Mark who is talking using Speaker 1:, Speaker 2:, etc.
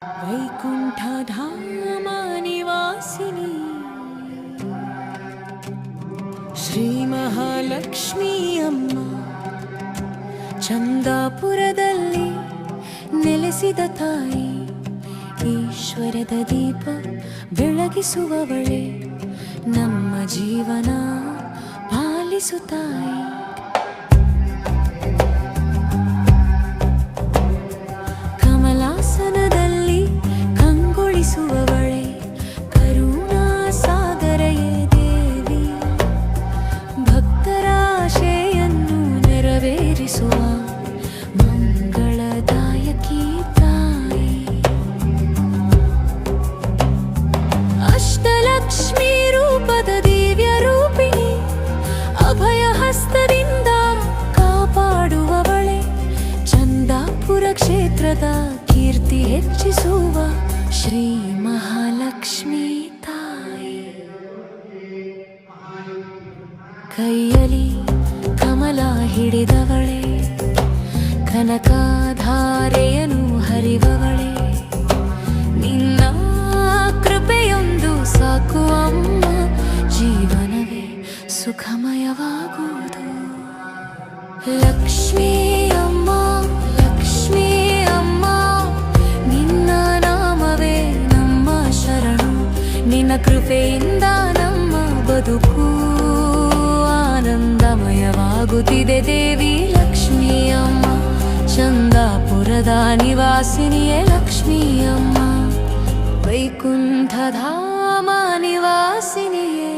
Speaker 1: वैकुण्ठधामनिवासिनी ಶ್ರೀ ಮಹಾಲಕ್ಷ್ಮೀ ಅಮ್ಮ ಚಂದಾಪುರದಲ್ಲಿ ನೆಲೆಸಿದ ತಾಯಿ, ಈಶ್ವರದ ದೀಪ ಬೆಳಗಿಸುವವಳೆ, ನಮ್ಮ ಜೀವನ ಪಾಲಿಸು ತಾಯಿ. ಕಮಲಾಸನದಲ್ಲಿ ಕಂಗೊಳಿಸುವವಳೆ, ಕರುಣಾ ಸಾಗರೆಯೇ ದೇವಿ, ಭಕ್ತರ ಆಶೆಯನ್ನು ನೆರವೇರಿಸುವ ಮಂಗಳದಾಯಕಿ ತಾಯಿ. ಅಷ್ಟಲಕ್ಷ್ಮೀ ರೂಪದ ದಿವ್ಯ ರೂಪಿಣಿ, ಅಭಯ ಹಸ್ತದಿಂದ ಕಾಪಾಡುವವಳೆ, ಚಂದಾಪುರ ಕ್ಷೇತ್ರದ ಕೀರ್ತಿ ಹೆಚ್ಚಿಸುವ ಶ್ರೀ ಮಹಾಲಕ್ಷ್ಮೀ ತಾಯಿ. ಕೈಯಲ್ಲಿ ಕಮಲ ಹಿಡಿದವಳೆ, ಕನಕಧಾರೆಯನು ಹರಿವವಳೆ, ನಿನ್ನ ಕೃಪೆಯೊಂದು ಸಾಕು ಅಮ್ಮ, ಜೀವನವೇ ಸುಖಮಯವಾಗುವುದು. ಲಕ್ಷ್ಮೀ ಅಮ್ಮ, ಲಕ್ಷ್ಮೀ ಅಮ್ಮ, ನಿನ್ನ ನಾಮವೇ ನಮ್ಮ ಶರಣು, ನಿನ್ನ ಕೃಪೆಯಿಂದ ನಮ್ಮ ಬದುಕು ಆನಂದಮಯವಾಗುತ್ತಿದೆ. ದೇವಿ ಲಕ್ಷ್ಮೀ ಅಮ್ಮ, ಚಂದಾಪುರದ ನಿವಾಸಿನಿಯೇ ಲಕ್ಷ್ಮೀ ಅಮ್ಮ, ವೈಕುಂಠಧಾಮ ನಿವಾಸಿನಿಯೇ